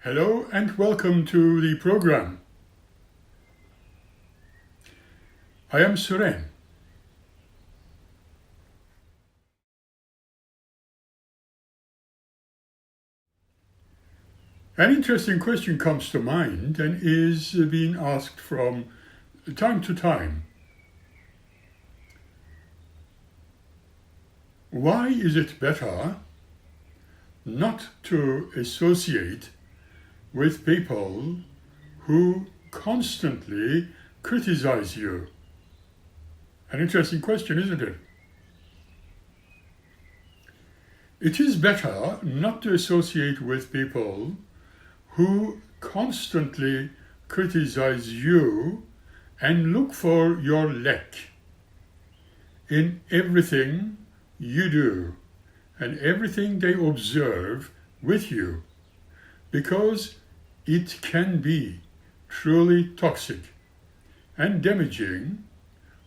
Hello and welcome to the program. I am Suren. An interesting question comes to mind and is being asked from time to time. Why is it better not to associate with people who constantly criticize you? An interesting question, isn't it? It is better not to associate with people who constantly criticize you and look for your lack in everything you do and everything they observe with you, because it can be truly toxic and damaging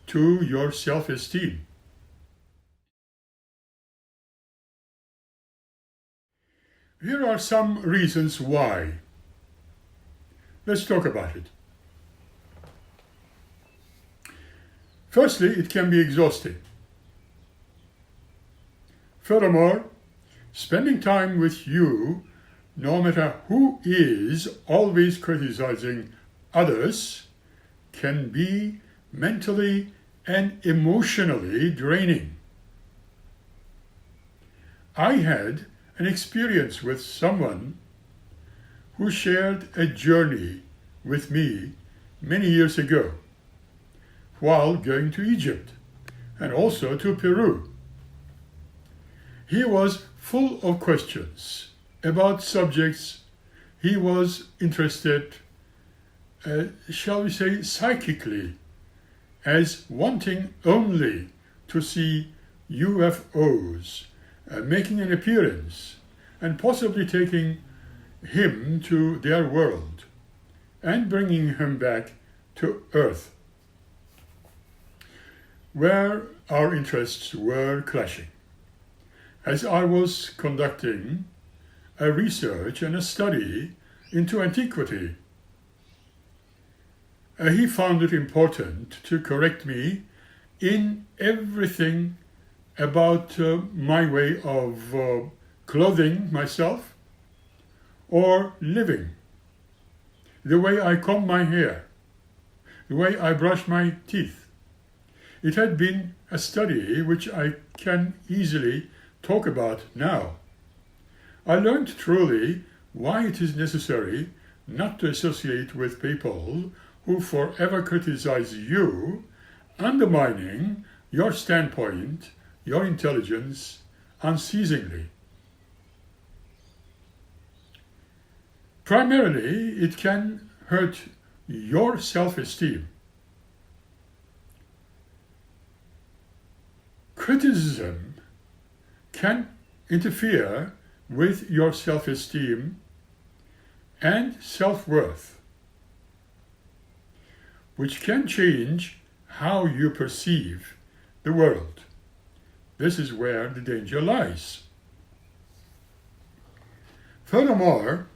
to your self-esteem. Here are some reasons why. Let's talk about it. Firstly, it can be exhausting. Furthermore, spending time with you, no matter who is always criticizing others, can be mentally and emotionally draining. I had an experience with someone who shared a journey with me many years ago while going to Egypt and also to Peru. He was full of questions about subjects he was interested, shall we say, psychically, as wanting only to see UFOs making an appearance and possibly taking him to their world and bringing him back to Earth, where our interests were clashing. As I was conducting a research and a study into antiquity, he found it important to correct me in everything about my way of clothing myself or living, the way I comb my hair, the way I brush my teeth. It had been a study which I can easily talk about now. I learned truly why it is necessary not to associate with people who forever criticize you, undermining your standpoint, your intelligence, unceasingly. Primarily, it can hurt your self-esteem. Criticism can interfere with your self-esteem and self-worth, which can change how you perceive the world. This is where the danger lies. Furthermore,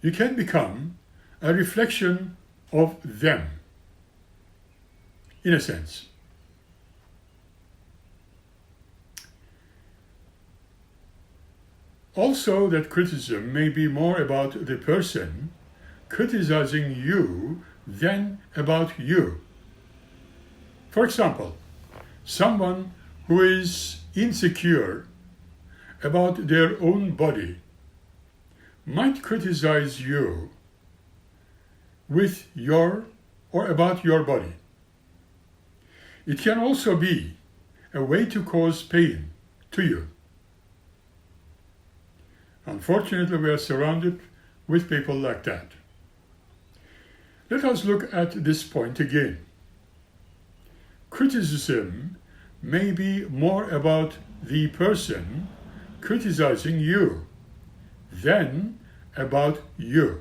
you can become a reflection of them, in a sense. Also, that criticism may be more about the person criticizing you than about you. For example, someone who is insecure about their own body might criticize you with your or about your body. It can also be a way to cause pain to you. Unfortunately, we are surrounded with people like that. Let us look at this point again. Criticism may be more about the person criticizing you than about you.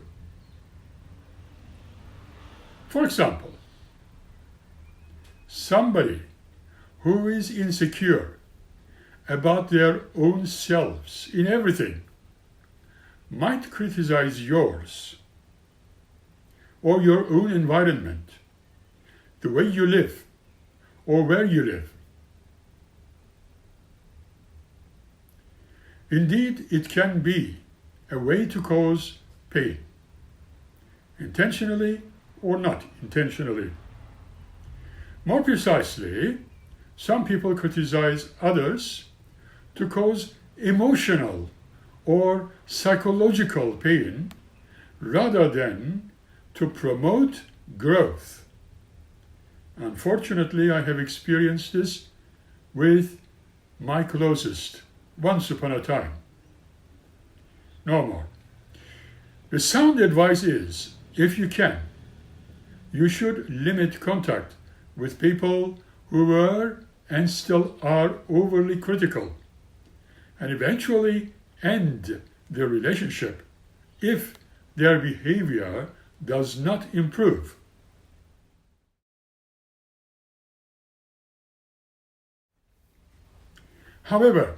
For example, somebody who is insecure about their own selves in everything might criticize yours or your own environment, the way you live or where you live. Indeed, it can be a way to cause pain, intentionally or not intentionally. More precisely, some people criticize others to cause emotional or psychological pain rather than to promote growth. Unfortunately, I have experienced this with my closest once upon a time. No more. The sound advice is, if you can, you should limit contact with people who were and still are overly critical, and eventually end the relationship if their behavior does not improve. However,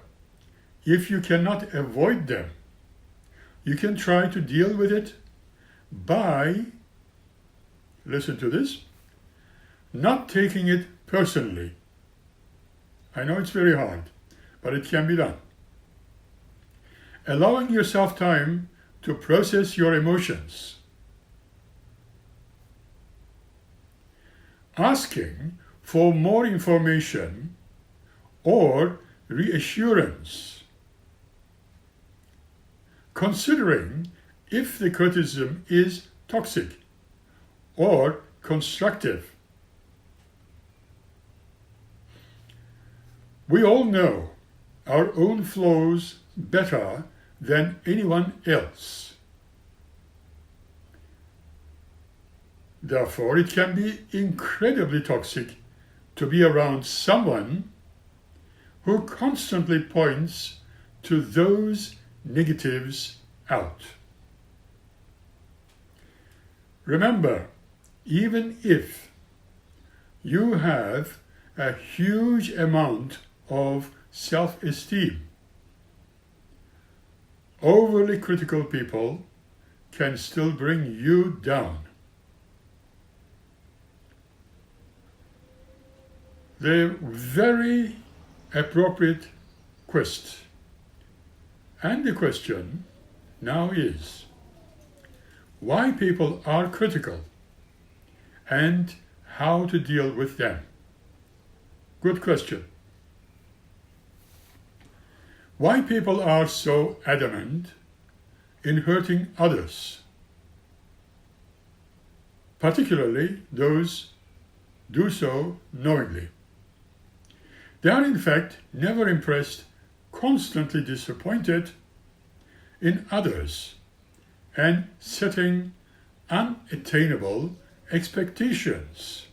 if you cannot avoid them, you can try to deal with it by, listen to this, not taking it personally. I know it's very hard, but it can be done. Allowing yourself time to process your emotions. Asking for more information or reassurance. Considering if the criticism is toxic or constructive. We all know our own flaws better than anyone else. Therefore, it can be incredibly toxic to be around someone who constantly points to those negatives out. Remember, even if you have a huge amount of self-esteem, overly critical people can still bring you down. The very appropriate quest and the question now is why people are critical and how to deal with them. Good question. Why people are so adamant in hurting others, particularly those do so knowingly. They are in fact never impressed, constantly disappointed in others, and setting unattainable expectations.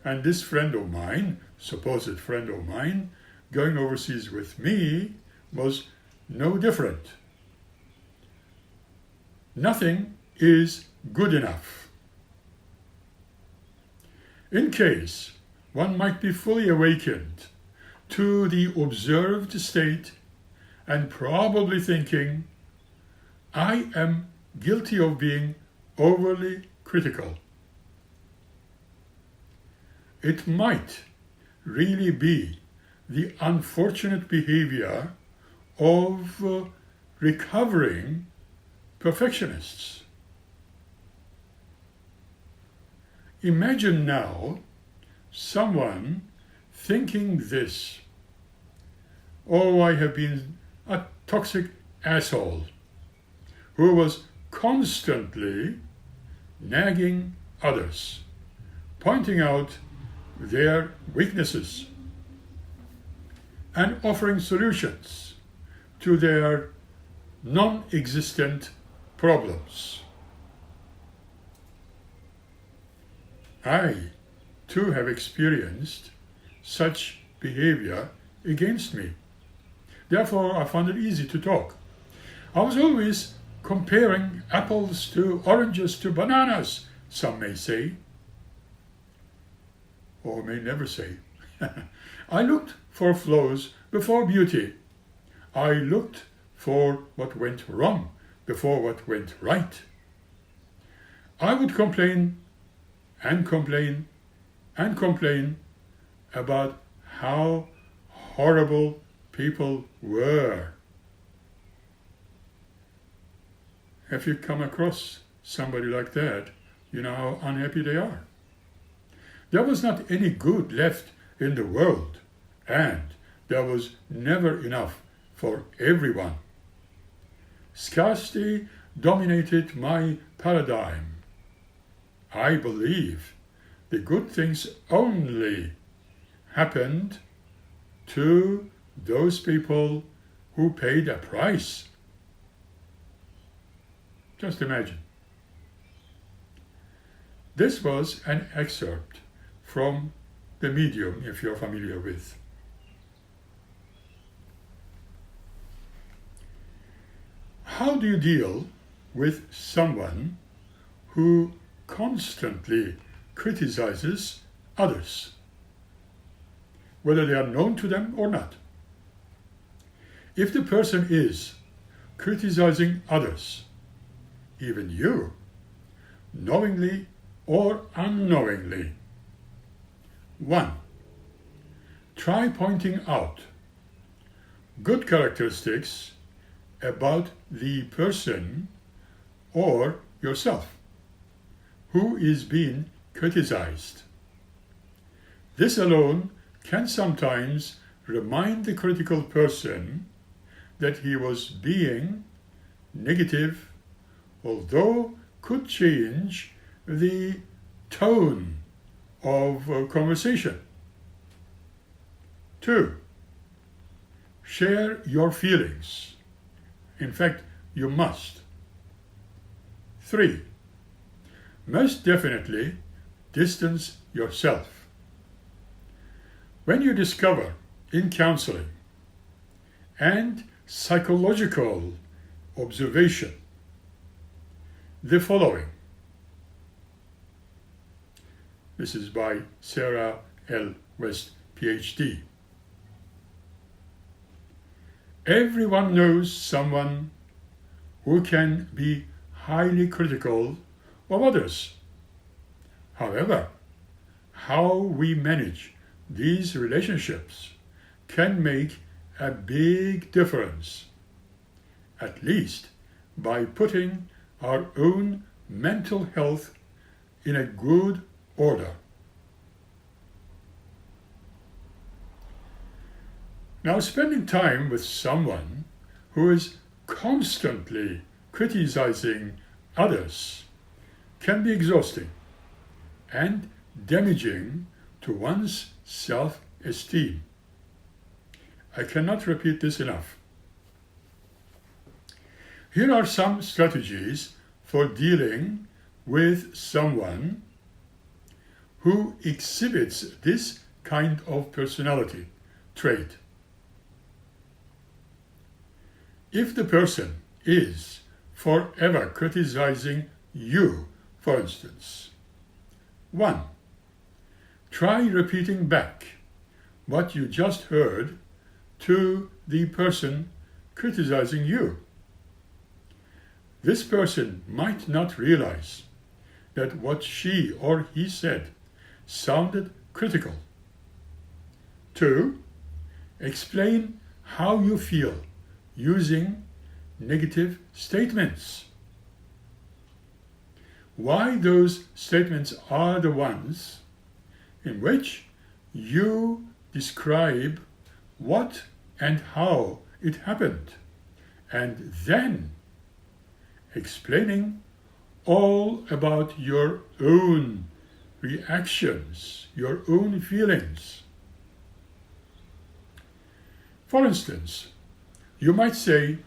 And this friend of mine, supposed friend of mine, going overseas with me was no different. Nothing is good enough. In case one might be fully awakened to the observed state and probably thinking, I am guilty of being overly critical. It might really be the unfortunate behavior of recovering perfectionists. Imagine now someone thinking this: oh, I have been a toxic asshole who was constantly nagging others, pointing out their weaknesses and offering solutions to their non-existent problems. I, too, have experienced such behavior against me. Therefore, I found it easy to talk. I was always comparing apples to oranges to bananas, some may say, or may never say. I looked for flaws before beauty. I looked for what went wrong before what went right. I would complain and complain and complain about how horrible people were. If you come across somebody like that, you know how unhappy they are. There was not any good left in the world, and there was never enough for everyone. Scarcity dominated my paradigm. I believe the good things only happened to those people who paid a price. Just imagine. This was an excerpt from The Medium, if you're familiar with. How do you deal with someone who constantly criticizes others, whether they are known to them or not? If the person is criticizing others, even you, knowingly or unknowingly, 1. Try pointing out good characteristics about the person or yourself who is being criticized. This alone can sometimes remind the critical person that he was being negative, although could change the tone of conversation. 2. Share your feelings. In fact, you must. 3. Most definitely, distance yourself. When you discover in counseling and psychological observation the following. This is by Sarah L. West, PhD. Everyone knows someone who can be highly critical of others. However, how we manage these relationships can make a big difference, at least by putting our own mental health in a good order. Now, spending time with someone who is constantly criticizing others can be exhausting and damaging to one's self-esteem. I cannot repeat this enough. Here are some strategies for dealing with someone who exhibits this kind of personality trait. If the person is forever criticizing you, for instance, 1. Try repeating back what you just heard to the person criticizing you. This person might not realize that what she or he said sounded critical. 2. Explain how you feel using negative statements. why those statements are the ones in which you describe what and how it happened, and then explaining all about your own reactions, your own feelings. For instance, you might say,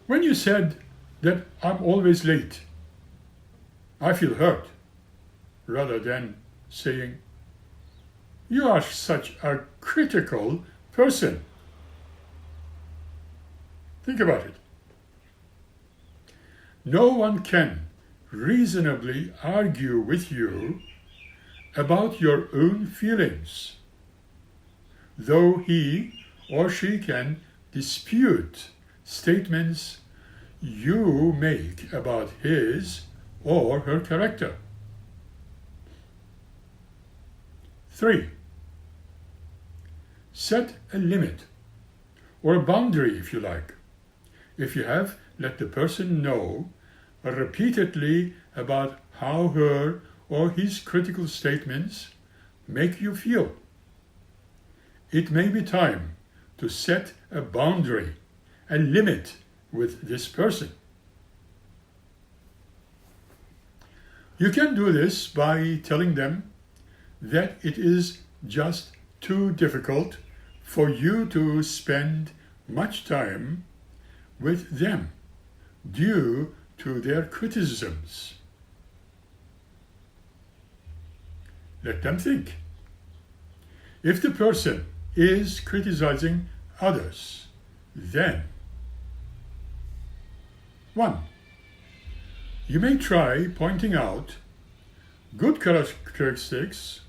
when you said that I'm always late, I feel hurt, rather than saying, you are such a critical person. Think about it. No one can reasonably argue with you about your own feelings, though he or she can dispute statements you make about his or her character. 3. Set a limit, or a boundary if you like. If you have, let the person know repeatedly about how her or his critical statements make you feel. It may be time to set a boundary, a limit with this person. You can do this by telling them that it is just too difficult for you to spend much time with them due to their criticisms. Let them think. If the person is criticizing others, then 1. You may try pointing out good characteristics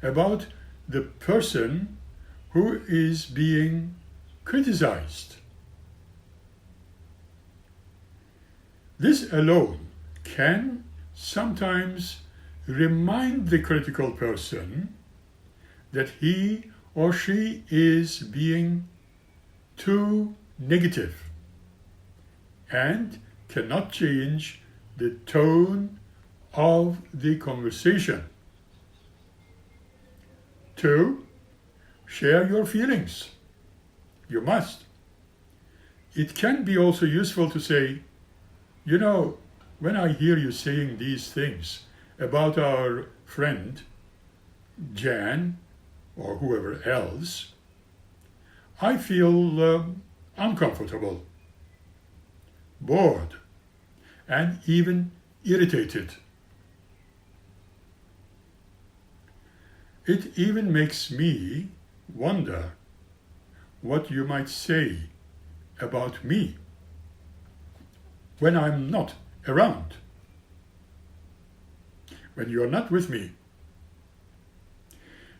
about the person who is being criticized. This alone can sometimes remind the critical person that he or she is being too negative and cannot change the tone of the conversation. 2. Share your feelings. You must. It can be also useful to say, you know, when I hear you saying these things about our friend Jan or whoever else, I feel uncomfortable, bored, and even irritated. It even makes me wonder what you might say about me when I'm not around, when you're not with me.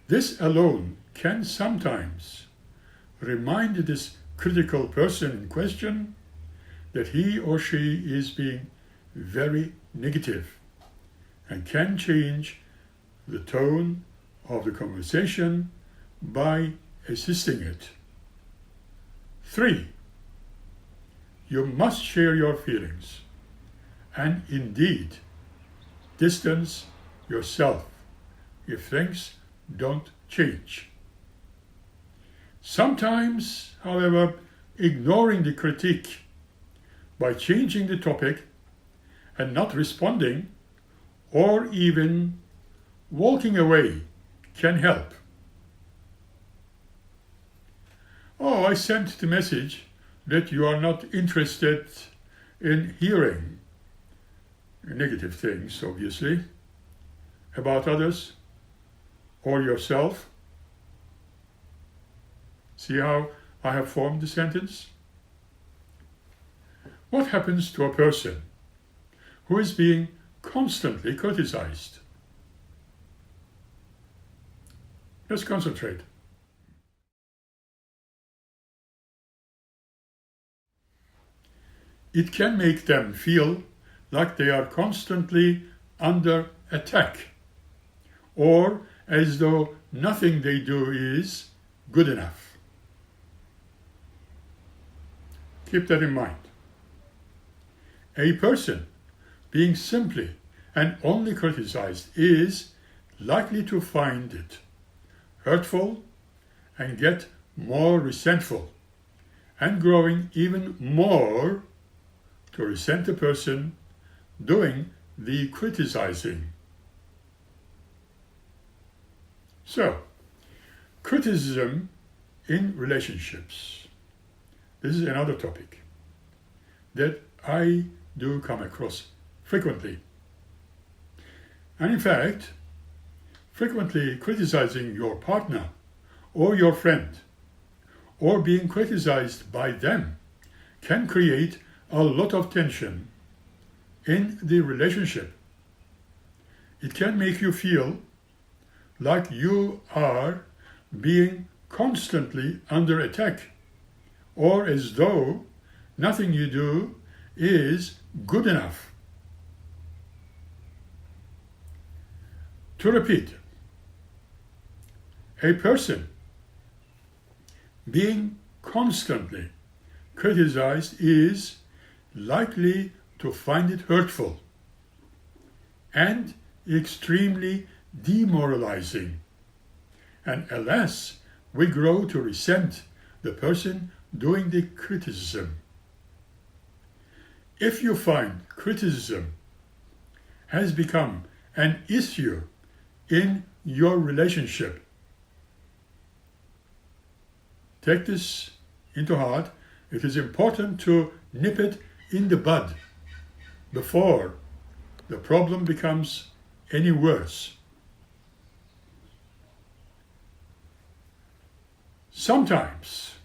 This alone can sometimes remind this critical person in question that he or she is being very negative and can change the tone of the conversation by assisting it. 3. You must share your feelings and indeed distance yourself if things don't change. Sometimes, however, ignoring the critique by changing the topic and not responding or even walking away can help. Oh, I sent the message that you are not interested in hearing negative things, obviously, about others or yourself. See how I have formed the sentence? What happens to a person who is being constantly criticized? Let's concentrate. It can make them feel like they are constantly under attack, or as though nothing they do is good enough. Keep that in mind. A person being simply and only criticized is likely to find it hurtful and get more resentful, and growing even more to resent the person doing the criticizing. So, criticism in relationships. This is another topic that I do come across frequently. And in fact, frequently criticizing your partner or your friend or being criticized by them can create a lot of tension in the relationship. It can make you feel like you are being constantly under attack, or as though nothing you do is good enough. To repeat, a person being constantly criticized is likely to find it hurtful and extremely demoralizing. And alas, we grow to resent the person doing the criticism. If you find criticism has become an issue in your relationship, take this into heart. It is important to nip it in the bud before the problem becomes any worse. Sometimes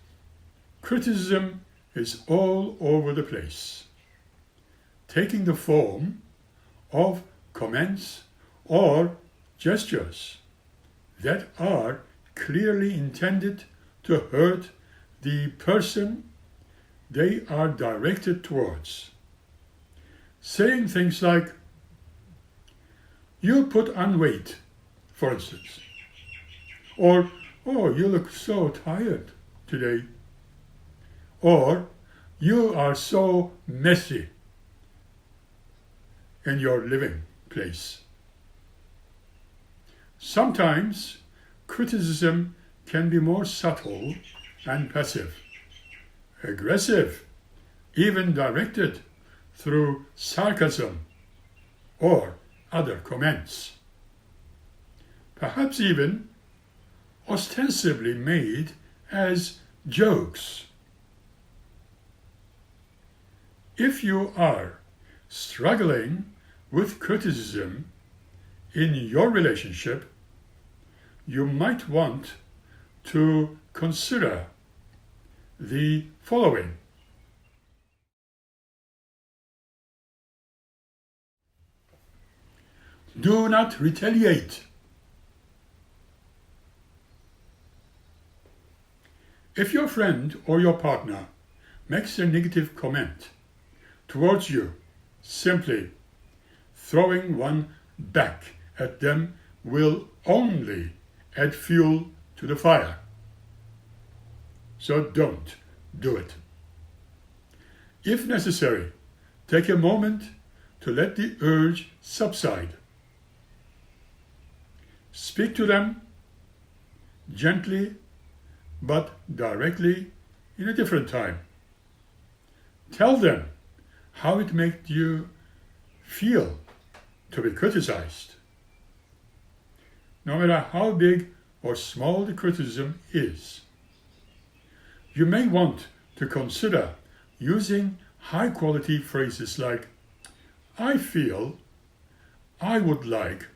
criticism is all over the place, taking the form of comments or gestures that are clearly intended to hurt the person they are directed towards. Saying things like, "You put on weight," for instance, or "Oh, you look so tired today," or "You are so messy in your living place." Sometimes criticism can be more subtle and passive, aggressive, even directed through sarcasm or other comments, perhaps even ostensibly made as jokes. If you are struggling with criticism in your relationship, you might want to consider the following. Do not retaliate. If your friend or your partner makes a negative comment towards you, simply throwing one back at them will only add fuel to the fire. So don't do it. If necessary, take a moment to let the urge subside. Speak to them gently but directly in a different time. Tell them how it made you feel to be criticized. No matter how big or small the criticism is, you may want to consider using high-quality phrases like, "I feel," "I would like,"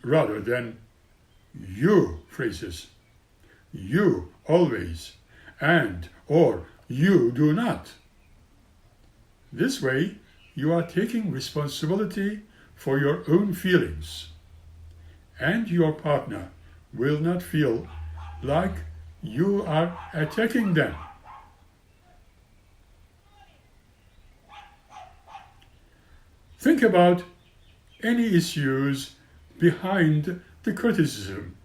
rather than "you" phrases. "You always," and or "you do not." This way, you are taking responsibility for your own feelings, and your partner will not feel like you are attacking them. Think about any issues behind the criticism.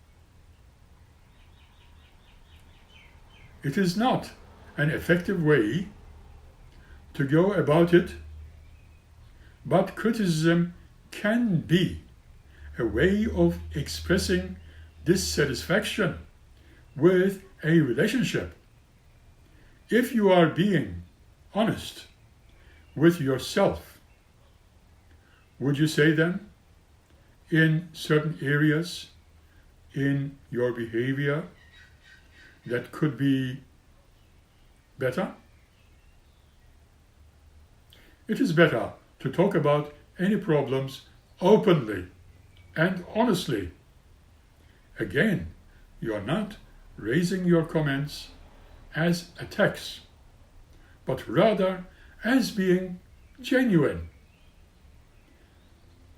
It is not an effective way to go about it But criticism can be a way of expressing dissatisfaction with a relationship. If you are being honest with yourself, would you say then, in certain areas in your behavior that could be better? It is better to talk about any problems openly and honestly. Again, you are not raising your comments as attacks, but rather as being genuine.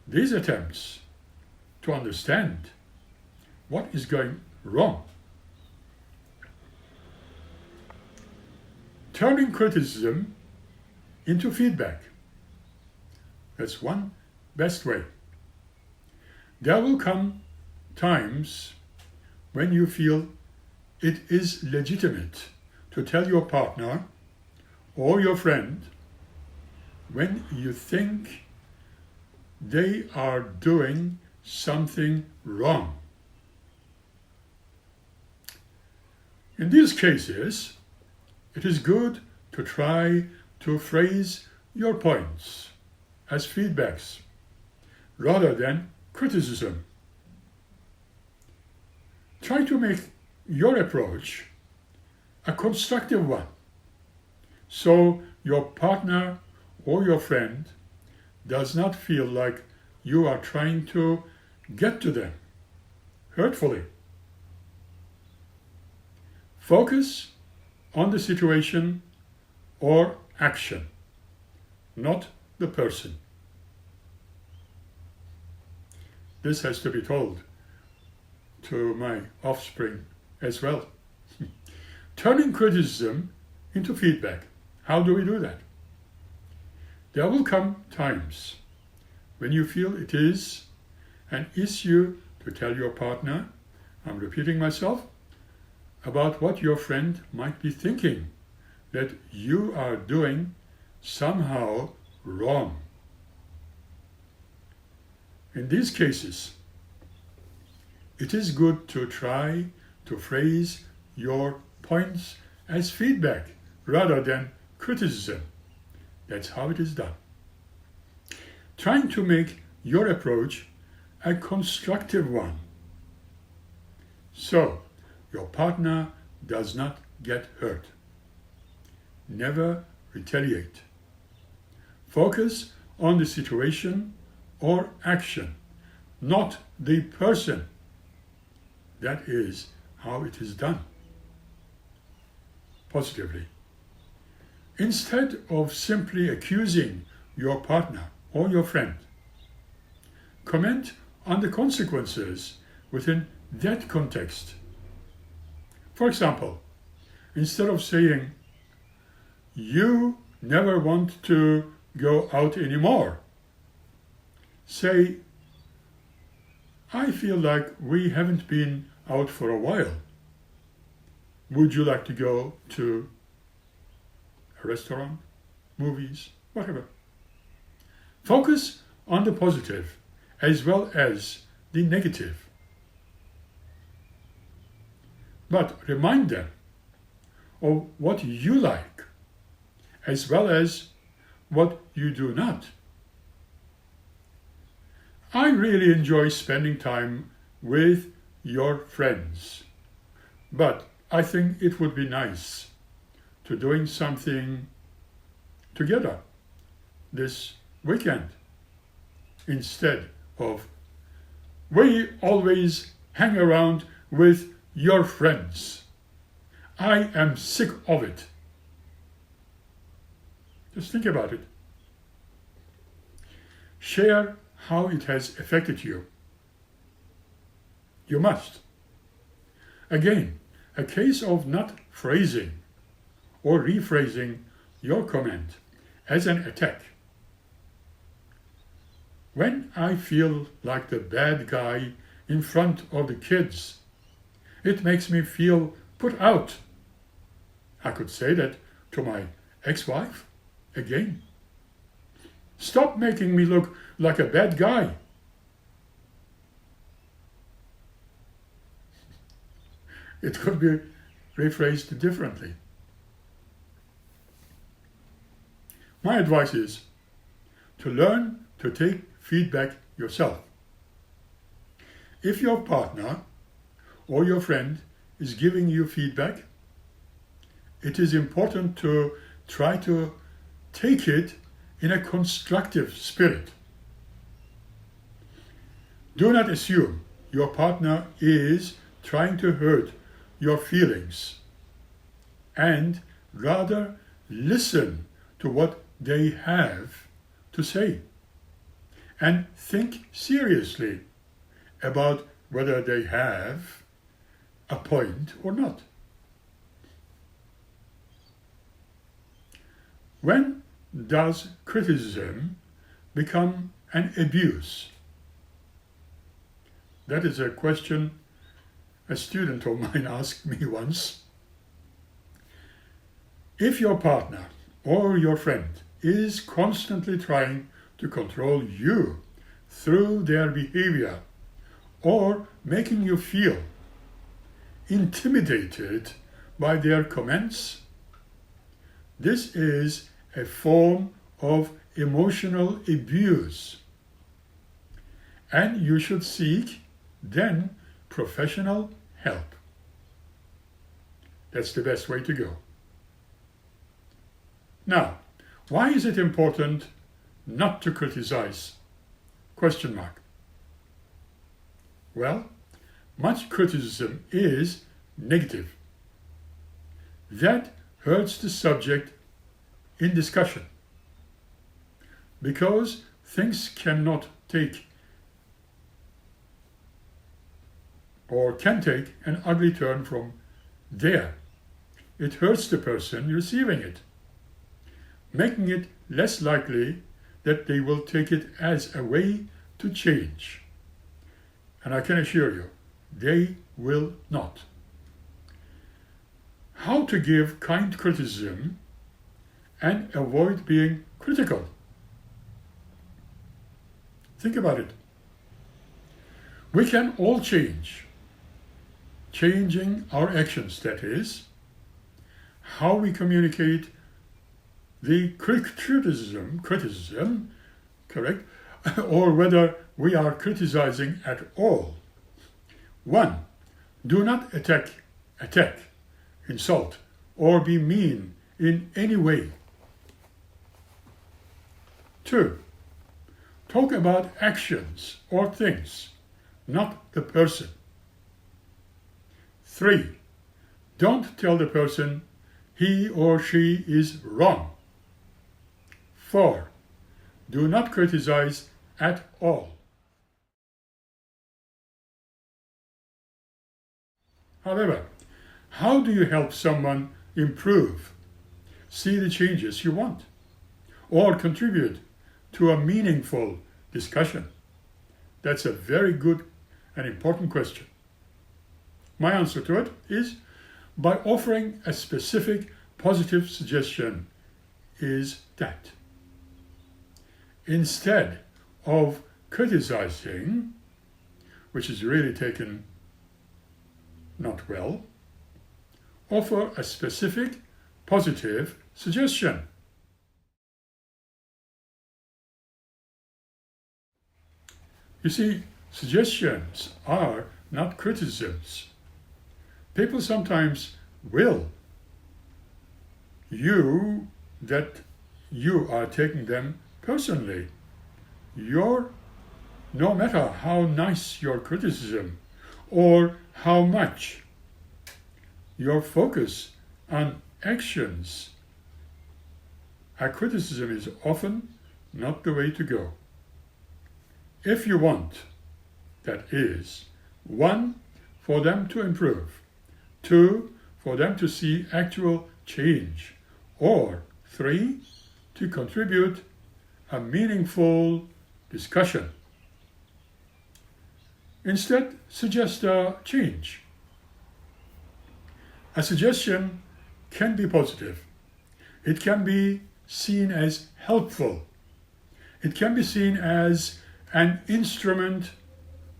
These attempts to understand what is going wrong, turning criticism into feedback. That's one best way. There will come times when you feel it is legitimate to tell your partner or your friend when you think they are doing something wrong. In these cases, it is good to try to phrase your points as feedbacks rather than criticism. Try to make your approach a constructive one, so your partner or your friend does not feel like you are trying to get to them hurtfully. Focus on the situation or action, not the person. This has to be told to my offspring as well. Turning criticism into feedback. How do we do that? There will come times when you feel it is an issue to tell your partner, I'm repeating myself, about what your friend might be thinking that you are doing somehow wrong. In these cases, it is good to try to phrase your points as feedback rather than criticism. That's how it is done. Trying to make your approach a constructive one, so your partner does not get hurt. Never retaliate. Focus on the situation or action, not the person. That is how it is done. Positively. Instead of simply accusing your partner or your friend, comment on the consequences within that context. For example, instead of saying, you never want to go out anymore, say, I feel like we haven't been out for a while. Would you like to go to a restaurant, movies, whatever? Focus on the positive as well as the negative. But remind them of what you like as well as what you do not. I really enjoy spending time with your friends, but I think it would be nice to doing something together this weekend instead of we always hang around with your friends. I am sick of it. Just think about it. Share how it has affected you. You must. Again, a case of not phrasing or rephrasing your comment as an attack. When I feel like the bad guy in front of the kids, it makes me feel put out. I could say that to my ex-wife again. Stop making me look like a bad guy. It could be rephrased differently. My advice is to learn to take feedback yourself. If your partner or your friend is giving you feedback, it is important to try to take it in a constructive spirit. Do not assume your partner is trying to hurt your feelings, and rather listen to what they have to say and think seriously about whether they have a point or not. When does criticism become an abuse? That is a question a student of mine asked me once. If your partner or your friend is constantly trying to control you through their behavior or making you feel intimidated by their comments, this is a form of emotional abuse, and you should seek then professional help. That's the best way to go. Now, why is it important not to criticize? Question mark. Well, much criticism is negative. That hurts the subject in discussion, because things cannot take or can take an ugly turn from there. It hurts the person receiving it, making it less likely that they will take it as a way to change. And I can assure you, they will not. How to give kind criticism and avoid being critical? Think about it. We can all change. Changing our actions, that is, how we communicate the criticism, correct, or whether we are criticizing at all. 1. Do not attack, insult, or be mean in any way. 2. Talk about actions or things, not the person. 3. Don't tell the person he or she is wrong. 4. Do not criticize at all. However, how do you help someone improve, see the changes you want, or contribute to a meaningful discussion? That's a very good and important question. My answer to it is by offering a specific positive suggestion is that instead of criticizing, which is really taken not well, offer a specific positive suggestion. You see, suggestions are not criticisms. People sometimes will that you are taking them personally. No matter how nice your criticism or how much your focus on actions, a criticism is often not the way to go. If you want, that is, 1, for them to improve, 2, for them to see actual change, or 3, to contribute a meaningful discussion. Instead, suggest a change. A suggestion can be positive. It can be seen as helpful. It can be seen as an instrument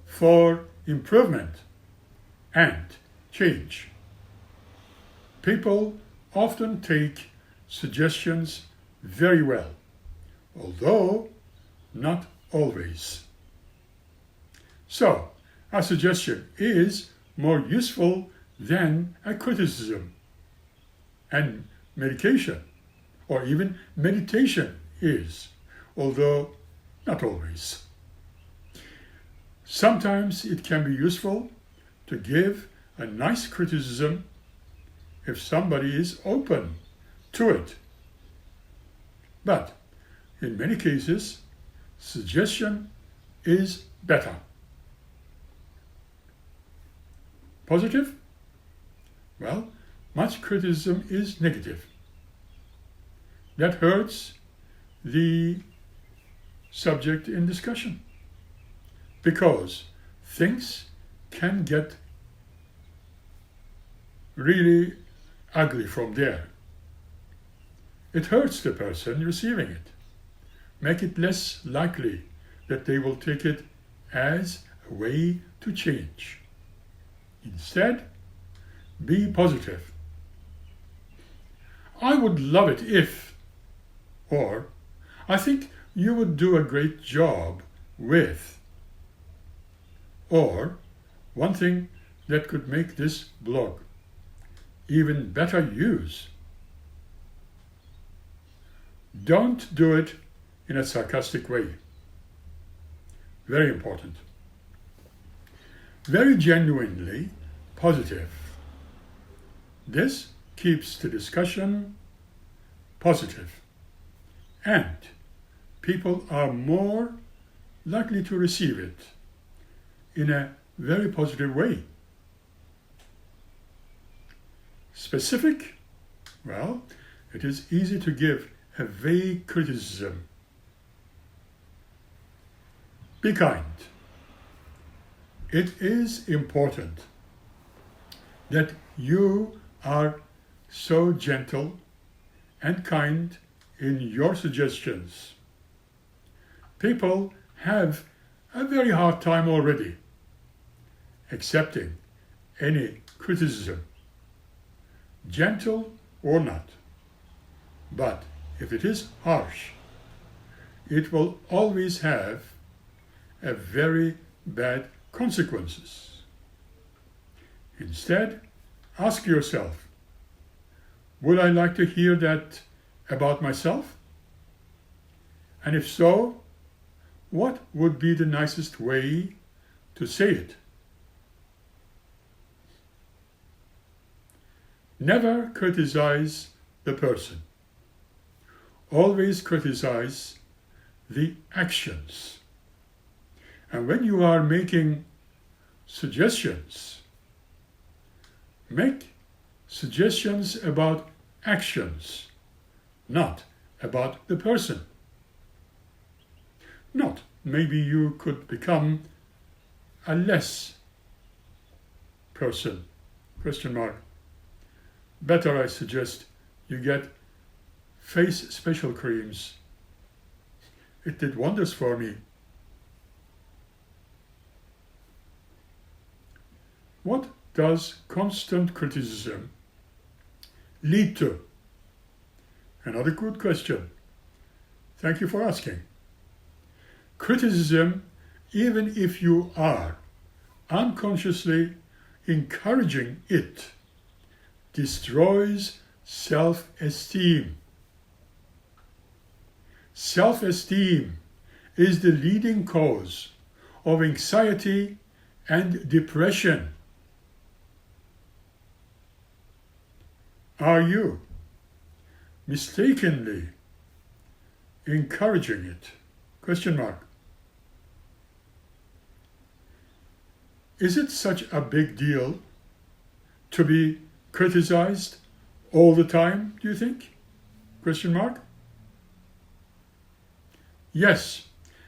for improvement and change. People often take suggestions very well, although not always. So, a suggestion is more useful than a criticism. And medication, or even meditation, is, although not always. Sometimes it can be useful to give a nice criticism if somebody is open to it. But in many cases, suggestion is better. Positive? Well, much criticism is negative. That hurts the subject in discussion because things can get really ugly from there. It hurts the person receiving it. Make it less likely that they will take it as a way to change. Instead, be positive. I would love it if, or I think you would do a great job with, or one thing that could make this blog even better use. Don't do it in a sarcastic way. Very important. Very genuinely positive. This keeps the discussion positive, and people are more likely to receive it in a very positive way. Specific? Well, it is easy to give a vague criticism. Be kind. It is important that you are so gentle and kind in your suggestions. People have a very hard time already accepting any criticism, gentle or not. But if it is harsh, it will always have a very bad consequences. Instead, ask yourself, would I like to hear that about myself? And if so, what would be the nicest way to say it? Never criticize the person. Always criticize the actions. And when you are making suggestions, make suggestions about actions, not about the person. Not maybe you could become a less person, question mark. Better, I suggest, you get face special creams. It did wonders for me. What does constant criticism lead to? Another good question. Thank you for asking. Criticism, even if you are unconsciously encouraging it, destroys self-esteem. Self-esteem is the leading cause of anxiety and depression. Are you mistakenly encouraging it? Question mark. Is it such a big deal to be criticized all the time, do you think? Question mark. Yes,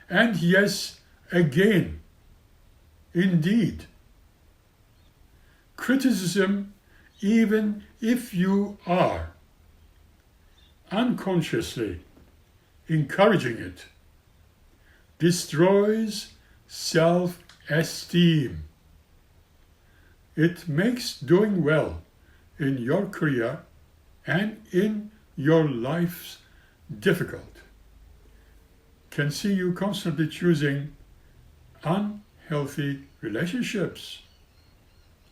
and yes again. Indeed. Criticism, even if you are unconsciously encouraging it, destroys self-esteem. It makes doing well in your career and in your life difficult. Can see you constantly choosing unhealthy relationships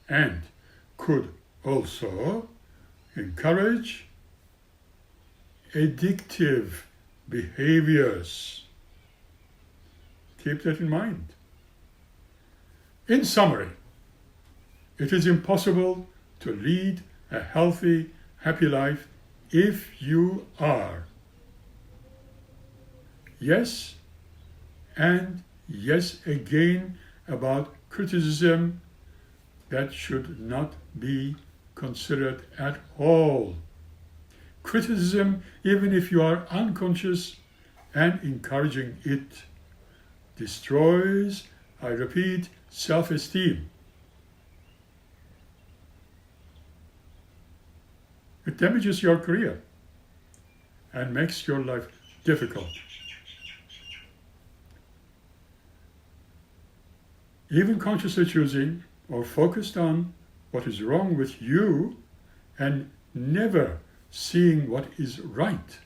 and could also encourage addictive behaviors. Keep that in mind. In summary, it is impossible to lead a healthy, happy life if you are yes and yes again about criticism that should not be considered at all. Criticism, even if you are unconscious and encouraging it, destroys, I repeat, self-esteem. It damages your career and makes your life difficult. Even consciously choosing or focused on what is wrong with you and never seeing what is right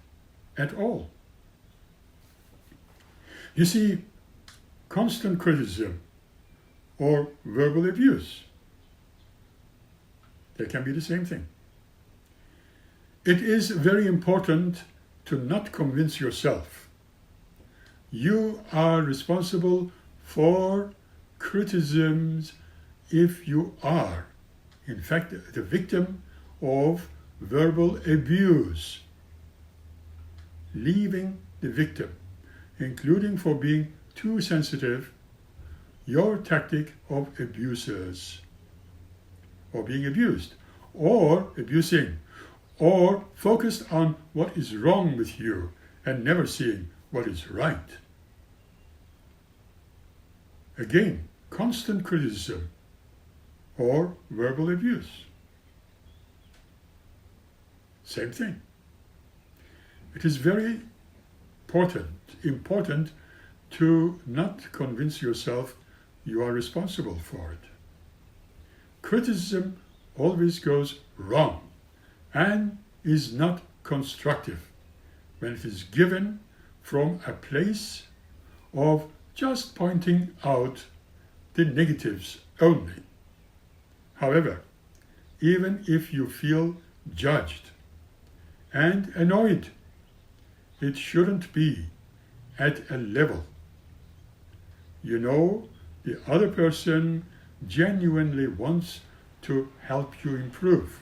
at all. You see, constant criticism or verbal abuse, they can be the same thing. It is very important to not convince yourself. You are responsible for criticisms if you are, in fact, the victim of verbal abuse. Leaving the victim, including for being too sensitive, your tactic of abusers, or being abused, or abusing, or focused on what is wrong with you and never seeing what is right. Again, constant criticism or verbal abuse. Same thing. It is very important to not convince yourself you are responsible for it. Criticism always goes wrong and is not constructive when it is given from a place of just pointing out the negatives only. However, even if you feel judged and annoyed, it shouldn't be at a level. You know, the other person genuinely wants to help you improve.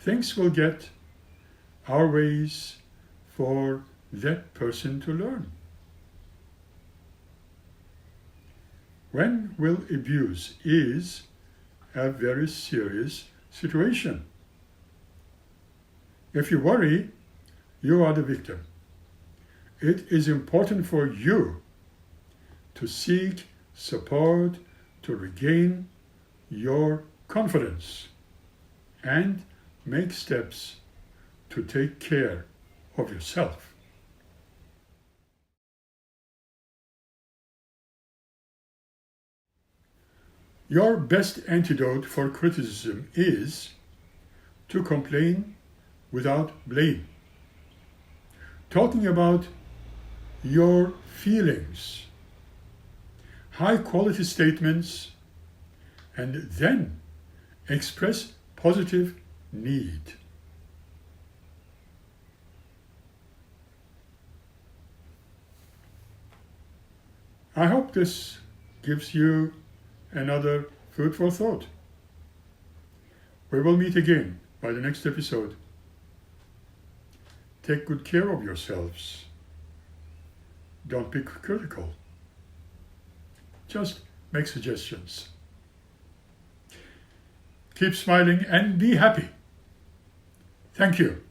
Things will get our ways for that person to learn. When will abuse is a very serious situation. If you worry, you are the victim. It is important for you to seek support to regain your confidence and make steps to take care of yourself. Your best antidote for criticism is to complain without blame. Talking about your feelings, high quality statements, and then express positive need. I hope this gives you another food for thought. We will meet again by the next episode. Take good care of yourselves. Don't be critical. Just make suggestions. Keep smiling and be happy. Thank you.